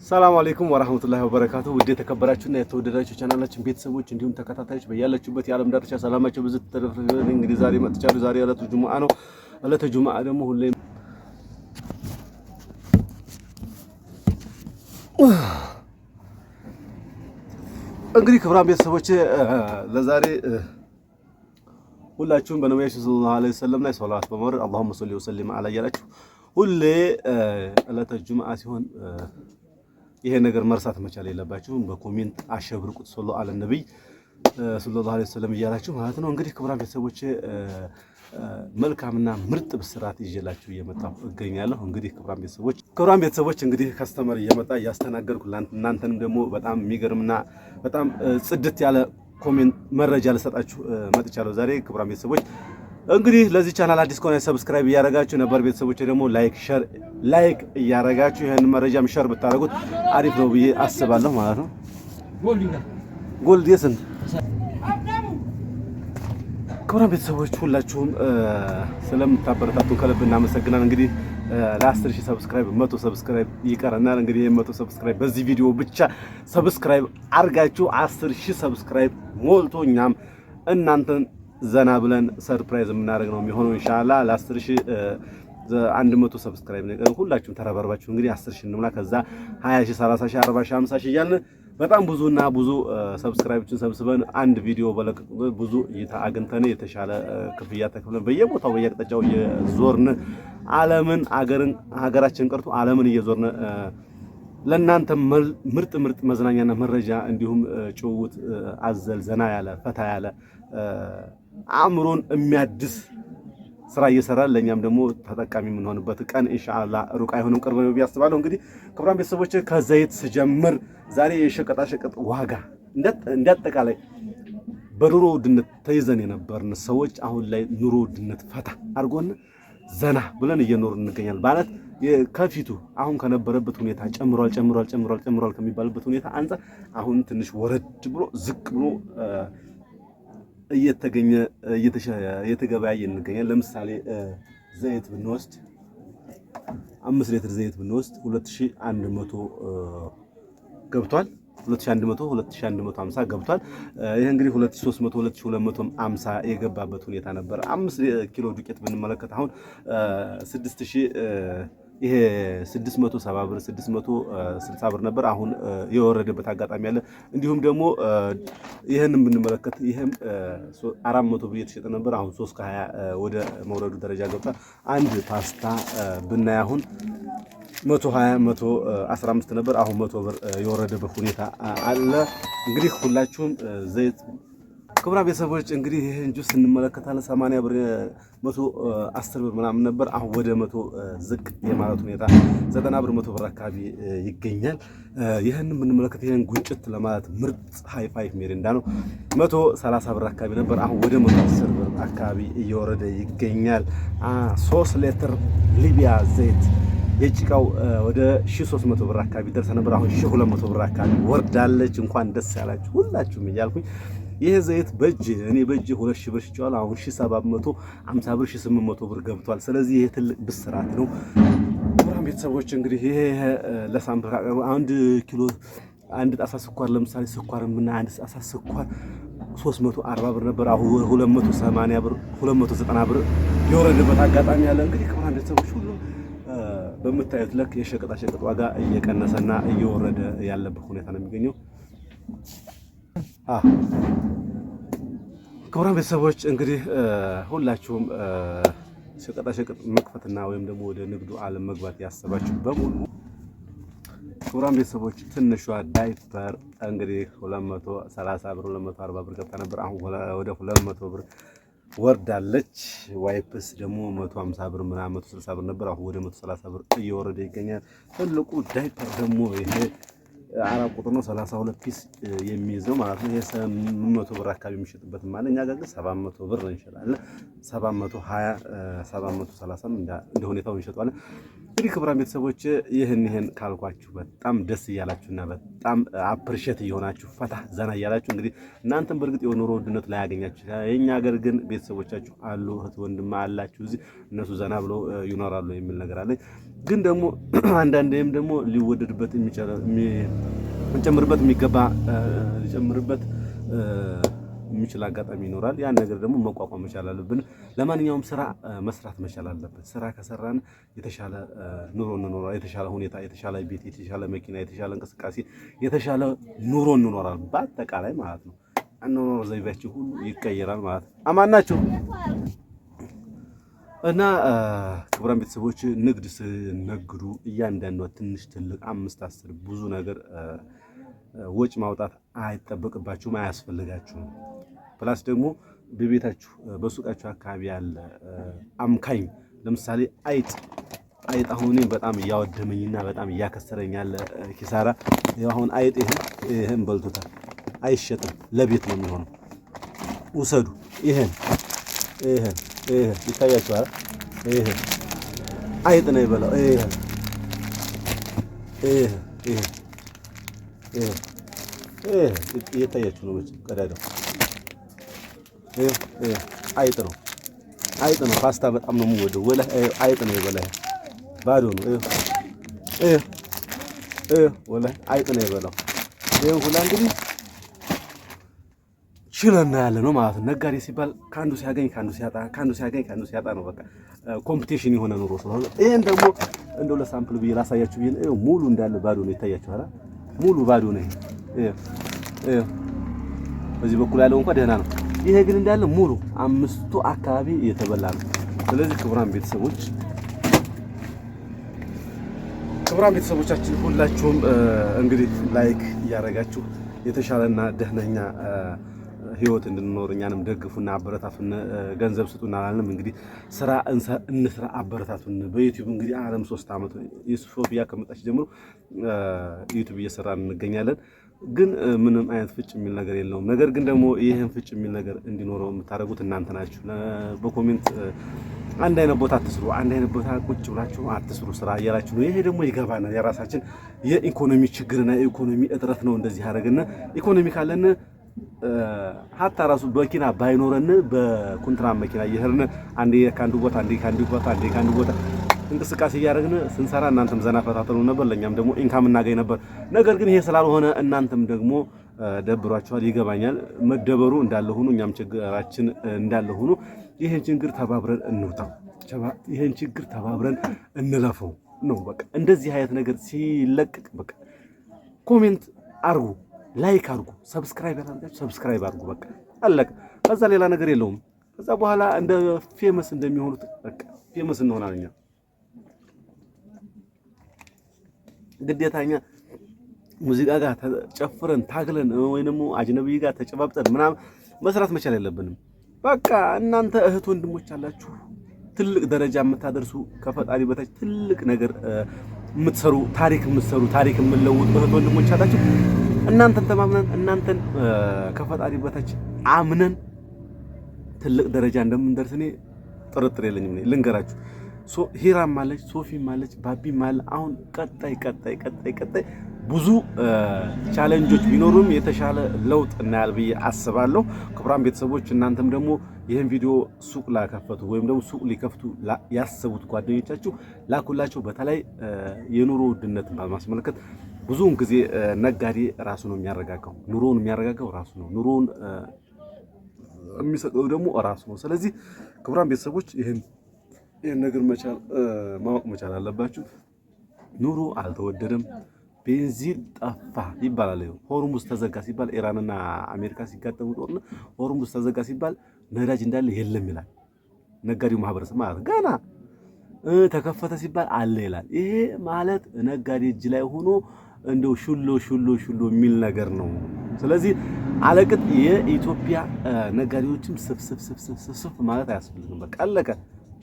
ሰላም አለይኩም ወራህመቱላሂ ወበረካቱ። ውድ የተከበራችሁና የተወደዳችሁ ቻናላችን ቤተሰቦች እንዲሁም ተከታታዮች በያላችሁበት የዓለም ዳርቻ ሰላማችሁ ብዙ ተደረፈ። እንግዲህ ዛሬ መጥቻለሁ። ዛሬ ዕለቱ ጁሙአ ነው። ዕለቱ ጁሙአ ደግሞ ሁሌም እንግዲህ ክብራን ቤተሰቦች ለዛሬ ሁላችሁም በነብያችን ሰለላሁ ዐለይሂ ወሰለም ላይ ሶላዋት በማውረድ አላሁመ ሰሊ ወሰሊም ዐላ ያላችሁ ሁሌ ዕለተ ጁሙአ ሲሆን ይሄ ነገር መርሳት መቻል የለባችሁም። በኮሜንት አሸብርቁት ሰለላሁ ዐለ ነብይ ሰለላሁ ዐለይሂ ወሰለም እያላችሁ ማለት ነው። እንግዲህ ክብራን ቤተሰቦች መልካምና ምርጥ ብስራት ይዤላችሁ እየመጣሁ እገኛለሁ። እንግዲህ ክብራን ቤተሰቦች እንግዲህ ከስተመር እየመጣ እያስተናገርኩ እናንተንም ደግሞ በጣም የሚገርምና በጣም ጽድት ያለ ኮሜንት መረጃ ልሰጣችሁ መጥቻለሁ ዛሬ። ክብራን ቤተሰቦች እንግዲህ ለዚህ ቻናል አዲስ ከሆነ ሰብስክራይብ እያረጋችሁ ነበር። ቤተሰቦች ደግሞ ላይክ እያረጋችሁ ይሄን መረጃም ሸር ብታረጉት አሪፍ ነው ብዬ አስባለሁ ማለት ነው። ጎልድ የስንት ክብራን ቤተሰቦች ሁላችሁም ስለምታበረታቱን ከልብ እናመሰግናለን። እንግዲህ ለ10,000 ሰብስክራይብ 100 ሰብስክራይብ ይቀረናል። እንግዲህ 100 ሰብስክራይብ በዚህ ቪዲዮ ብቻ ሰብስክራይብ አርጋችሁ 10,000 ሰብስክራይብ ሞልቶ እኛም እናንተን ዘና ብለን ሰርፕራይዝ የምናደርግ ነው የሚሆነው ኢንሻአላህ። ለ10,000 100 ሰብስክራይብ ነው ሁላችሁም ተረባርባችሁ እንግዲህ 10,000 እንሙላ። ከዛ 20,000 30,000 40,000 50,000 እያልን በጣም ብዙና ብዙ ሰብስክራይቦችን ሰብስበን አንድ ቪዲዮ በለቅጥ ብዙ እይታ አግኝተን የተሻለ ክፍያ ተከፍለን በየቦታው በየአቅጣጫው እየዞርን ዓለምን ሀገራችን ቀርቶ ዓለምን እየዞርን ለእናንተ ምርጥ መዝናኛና መረጃ እንዲሁም ጭውውት አዘል ዘና ያለ ፈታ ያለ አእምሮን የሚያድስ ስራ እየሰራን ለኛም ደግሞ ተጠቃሚ የምንሆንበት ቀን ኢንሻአላህ ሩቅ አይሆንም ቅርብ ነው ብዬ አስባለሁ። እንግዲህ ክብራን ቤተሰቦች ከዘይት ስጀምር ዛሬ የሸቀጣሸቀጥ ዋጋ እንዳጠቃላይ በኑሮ ውድነት ተይዘን የነበርን ሰዎች አሁን ላይ ኑሮ ውድነት ፈታ አድርጎን ዘና ብለን እየኖርን እንገኛለን። ማለት ከፊቱ አሁን ከነበረበት ሁኔታ ጨምሯል ከሚባልበት ሁኔታ አንፃር አሁን ትንሽ ወረድ ብሎ ዝቅ ብሎ እየተገበያየ እንገኛለን። ለምሳሌ ዘይት ብንወስድ 5 ሊትር ዘይት ብንወስድ 2100 ገብቷል። 2150 ገብቷል። ይሄ እንግዲህ 2300 2250 የገባበት ሁኔታ ነበር። 5 ኪሎ ዱቄት ብንመለከት አሁን 6000 ይሄ 670 ብር 660 ብር ነበር። አሁን የወረደበት አጋጣሚ አለ። እንዲሁም ደግሞ ይሄንን ብንመለከት ይሄም 400 ብር እየተሸጠ ነበር። አሁን 320 ወደ መውረዱ ደረጃ ገብቷል። አንድ ፓስታ ብናይ አሁን 120 115 ነበር። አሁን 100 ብር የወረደበት ሁኔታ አለ። እንግዲህ ሁላችሁም ዘይት ክብራን ቤተሰቦች እንግዲህ ይሄን ጁስ እንመለከታለን። 80 ብር 110 ብር ምናምን ነበር። አሁን ወደ 100 ዝቅ የማለት ሁኔታ 90 ብር 100 ብር አካባቢ ይገኛል። ይሄን የምንመለከት ይሄን ጉንጭት ለማለት ምርጥ ሃይ ሚሪንዳ ነው። 130 ብር አካባቢ ነበር። አሁን ወደ 110 ብር አካባቢ እየወረደ ይገኛል። 3 ሊትር ሊቢያ ዘይት የጭቃው ወደ 1300 ብር አካባቢ ደርሰ ነበር። አሁን 1200 ብር አካባቢ ወርዳለች። እንኳን ደስ ያላችሁ ሁላችሁም እያልኩኝ ይሄ ዘይት እኔ በእጅ 2000 ብር ሽጫለሁ። አሁን 1750 ብር 1800 ብር ገብቷል። ስለዚህ ይሄ ትልቅ ብስራት ነው። ክቡራን ቤተሰቦች እንግዲህ ይሄ ለሳምፕል አንድ ኪሎ አንድ ጣሳ ስኳር ለምሳሌ ስኳር እና አንድ ጣሳ ስኳር 340 ብር ነበር። አሁን 280 ብር 290 ብር የወረደበት አጋጣሚ ያለ። እንግዲህ ክቡራን ቤተሰቦች ሁሉ በምታዩት ለክ የሸቀጣሸቀጥ ዋጋ እየቀነሰና እየወረደ ያለበት ሁኔታ ነው የሚገኘው። ክቡራን ቤተሰቦች እንግዲህ ሁላችሁም ሸቀጣሸቀጥ መክፈትና ወይም ደግሞ ወደ ንግዱ ዓለም መግባት ያሰባችሁ በሙሉ ክቡራን ቤተሰቦች ትንሿ ዳይፐር እንግዲህ 230 ብር 240 ብር ገብታ ነበር። አሁን ወደ 200 ብር ወርዳለች። ዋይፕስ ደግሞ 150 ብር ምናምን 160 ብር ነበር። አሁን ወደ 130 ብር እየወረደ ይገኛል። ትልቁ ዳይፐር ደግሞ ይሄ 4 ቁጥር ነው 32 ፒስ የሚይዝ ነው ማለት ነው። ይሄ 800 ብር አካባቢ የሚሸጥበት ማለት እኛ ጋር ግን 700 ብር እንሸጣለን። 720 730 እንደ ሁኔታው እንሸጣለን። እንግዲህ ክቡራን ቤተሰቦች ይህን ካልኳችሁ በጣም ደስ እያላችሁና በጣም አፕሪሼት እየሆናችሁ ፈታ ዘና እያላችሁ እንግዲህ እናንተም በእርግጥ የኑሮ ውድነት ላይ ያገኛችሁ የኛ ሀገር ግን ቤተሰቦቻችሁ አሉ እህት ወንድም አላችሁ እዚህ እነሱ ዘና ብለው ይኖራሉ የሚል ነገር አለ። ግን ደግሞ አንዳንዴም ደግሞ ሊወደድበት የሚጨምርበት የሚገባ ሊጨምርበት የሚችል አጋጣሚ ይኖራል። ያን ነገር ደግሞ መቋቋም መቻል አለብን። ለማንኛውም ስራ መስራት መቻል አለበት። ስራ ከሰራን የተሻለ ኑሮ እንኖራለን። የተሻለ ሁኔታ፣ የተሻለ ቤት፣ የተሻለ መኪና፣ የተሻለ እንቅስቃሴ፣ የተሻለ ኑሮ እንኖራለን። በአጠቃላይ ማለት ነው አኗኗር ዘይቤያችን ሁሉ ይቀየራል ማለት ነው። አማን ናችሁ እና ክቡራን ቤተሰቦች ንግድ ስነግዱ እያንዳንዷ ትንሽ ትልቅ 5 10 ብዙ ነገር ወጭ ማውጣት አይጠበቅባችሁም፣ አያስፈልጋችሁም። ፕላስ ደግሞ በቤታችሁ በሱቃችሁ አካባቢ ያለ አምካኝ ለምሳሌ አይጥ አሁን እኔ በጣም እያወደመኝና በጣም እያከሰረኝ ያለ ኪሳራ አሁን አይጥ ይሄን በልቶታል። አይሸጥም፣ ለቤት ነው የሚሆነው። ውሰዱ። ይሄን ይታያችኋል። ይሄ አይጥ ነው የበላው። እየታያችሁ ነው መቼም ቀዳዳው አይጥ ነው። ፓስታ በጣም ነው የምወደው። ወላሂ አይጥ ነው የበላው። ባዶ ነው። ወላሂ አይጥ ነው የበላው። ይሄን ሁላ እንግዲህ ችለና ያለ ነው ማለት ነው። ነጋዴ ሲባል ካንዱ ሲያገኝ ካንዱ ሲያጣ፣ ካንዱ ሲያገኝ ካንዱ ሲያጣ ነው። በቃ ኮምፒቲሽን የሆነ ኑሮ ስለሆነ ይሄን ደግሞ እንደው ለሳምፕል ብዬ ላሳያችሁ ብዬ ሙሉ እንዳለ ባዶ ነው። ይታያችኋል። ሙሉ ባዶ ነው። በዚህ በኩል ያለው እንኳን ደህና ነው። ይሄ ግን እንዳለ ሙሉ 5ቱ አካባቢ የተበላ ነው። ስለዚህ ክቡራን ቤተሰቦቻችን ሁላችሁም እንግዲህ ላይክ እያደረጋችሁ የተሻለና ደህነኛ ህይወት እንድንኖር እኛንም ደግፉና አበረታቱን። ገንዘብ ስጡና አላልንም። እንግዲህ ስራ እንስራ፣ አበረታቱን። በዩቲዩብ እንግዲህ ዓለም 3 ዓመት ሶፊያ ከመጣች ጀምሮ ዩቲዩብ እየሰራን እንገኛለን። ግን ምንም አይነት ፍጭ የሚል ነገር የለውም። ነገር ግን ደግሞ ይሄን ፍጭ የሚል ነገር እንዲኖረው የምታደርጉት እናንተ ናችሁ። በኮሜንት አንድ አይነት ቦታ አትስሩ፣ አንድ አይነት ቦታ ቁጭ ብላችሁ አትስሩ ስራ እያላችሁ ነው። ይሄ ደግሞ ይገባናል። የራሳችን የኢኮኖሚ ችግርና የኢኮኖሚ እጥረት ነው እንደዚህ ያደረገና ኢኮኖሚ ካለን ሀታ ራሱ በመኪና ባይኖረን በኩንትራት መኪና እየሄድን አንዴ ካንዱ ቦታ እንቅስቃሴ እያደረግን ስንሰራ እናንተም ዘና ፈታተሉ ነበር፣ ለኛም ደግሞ ኢንካም እናገኝ ነበር። ነገር ግን ይሄ ስላልሆነ እናንተም ደግሞ ደብሯችኋል። ይገባኛል። መደበሩ እንዳለ ሆኖ እኛም ችግራችን እንዳለ ሆኖ ይሄን ችግር ተባብረን እንውጣው፣ ይሄን ችግር ተባብረን እንለፈው ነው። በቃ እንደዚህ አይነት ነገር ሲለቀቅ በቃ ኮሜንት አርጉ፣ ላይክ አርጉ፣ ሰብስክራይብ አርጉ። በቃ አለቀ። ከዛ ሌላ ነገር የለውም። ከዛ በኋላ እንደ ፌመስ እንደሚሆኑት በቃ ፌመስ እንሆናለን እኛ። ግዴታኛ ሙዚቃ ጋር ተጨፍረን ታግለን ወይ ደግሞ አጅነቢ ጋር ተጨባብጠን ምናምን መስራት መቻል የለብንም። በቃ እናንተ እህት ወንድሞች አላችሁ፣ ትልቅ ደረጃ የምታደርሱ ከፈጣሪ በታች ትልቅ ነገር የምትሰሩ ታሪክ የምትለውጡ እህት ወንድሞች አላችሁ። እናንተን ተማምነን እናንተን ከፈጣሪ በታች አምነን ትልቅ ደረጃ እንደምንደርስ እኔ ጥርጥር የለኝም። ልንገራችሁ፣ ሂራም አለች፣ ሶፊም አለች፣ ባቢም አለ። አሁን ቀጣይ ብዙ ቻሌንጆች ቢኖሩም የተሻለ ለውጥ እናያል ብዬ አስባለሁ። ክቡራን ቤተሰቦች እናንተም ደግሞ ይህን ቪዲዮ ሱቅ ላከፈቱ ወይም ደግሞ ሱቅ ሊከፍቱ ያሰቡት ጓደኞቻችሁ ላኩላቸው። በተለይ የኑሮ ውድነትን በማስመልከት ብዙውን ጊዜ ነጋዴ ራሱ ነው የሚያረጋጋው፣ ኑሮውን የሚያረጋጋው ራሱ ነው፣ ኑሮውን የሚሰጠው ደግሞ ራሱ ነው። ስለዚህ ክቡራን ቤተሰቦች ይህን ነገር ማወቅ መቻል አለባችሁ። ኑሮ አልተወደደም፣ ቤንዚን ጠፋ ይባላል። ሆርሙዝ ተዘጋ ሲባል ኢራንና አሜሪካ ሲጋጠሙ ጦርነት ሆርሙዝ ተዘጋ ሲባል ነዳጅ እንዳለ የለም ይላል ነጋዴው ማህበረሰብ ማለት ገና ተከፈተ ሲባል አለ ይላል። ይሄ ማለት ነጋዴ እጅ ላይ ሆኖ እንደው ሹሎ የሚል ነገር ነው። ስለዚህ አለቅጥ የኢትዮጵያ ነጋዴዎችም ስፍስፍ ማለት አያስፈልግም። በቃ አለቀ።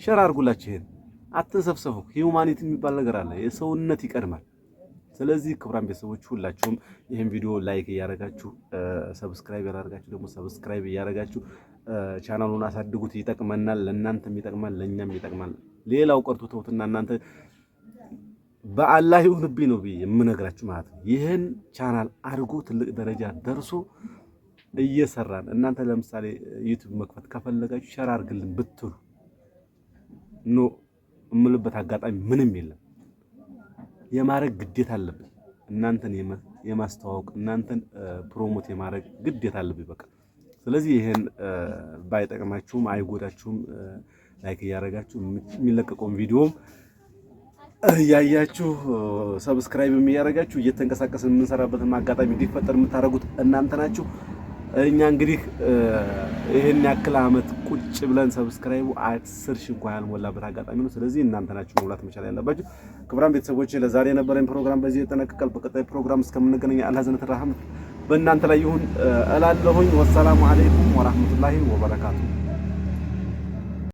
ሸር አድርጉላችሁ፣ ይሄን አትሰፍሰፉ። ሂዩማኒቲ የሚባል ነገር አለ፣ የሰውነት ይቀድማል። ስለዚህ ክቡራን ቤተሰቦች ሁላችሁም ይሄን ቪዲዮ ላይክ እያደረጋችሁ ሰብስክራይብ ያደረጋችሁ ደግሞ ሰብስክራይብ እያደረጋችሁ ቻናሉን አሳድጉት። ይጠቅመናል፣ ለእናንተም ይጠቅማል፣ ለእኛም ይጠቅማል። ሌላው ቀርቶ ተውትና እናንተ በአላህ ይሁንብኝ ነው ብዬ የምነግራችሁ ማለት ነው። ይህን ቻናል አድርጎ ትልቅ ደረጃ ደርሶ እየሰራን እናንተ ለምሳሌ ዩቲዩብ መክፈት ከፈለጋችሁ ሸር አድርግልን ብትሉ ኖ እምልበት አጋጣሚ ምንም የለም። የማድረግ ግዴታ አለብኝ። እናንተን የማስተዋወቅ እናንተን ፕሮሞት የማድረግ ግዴታ አለብኝ በቃ። ስለዚህ ይሄን ባይጠቅማችሁም አይጎዳችሁም ላይክ እያደረጋችሁ የሚለቀቀውን ቪዲዮም እያያችሁ ሰብስክራይብ እያደረጋችሁ እየተንቀሳቀስን የምንሰራበትን አጋጣሚ እንዲፈጠር የምታደርጉት እናንተ ናችሁ። እኛ እንግዲህ ይሄን ያክል አመት ቁጭ ብለን ሰብስክራይቡ 10 ሺህ እንኳን ያልሞላበት አጋጣሚ ነው። ስለዚህ እናንተ ናችሁ መሙላት መቻል ያለባችሁ። ክቡራን ቤተሰቦች ለዛሬ የነበረን ፕሮግራም በዚህ ተጠናቀቀል። በቀጣይ ፕሮግራም እስከምንገናኝ አላህ ዘነት ረህመት በእናንተ ላይ ይሁን እላለሁኝ። ወሰላሙ አለይኩም ወራህመቱላሂ ወበረካቱ።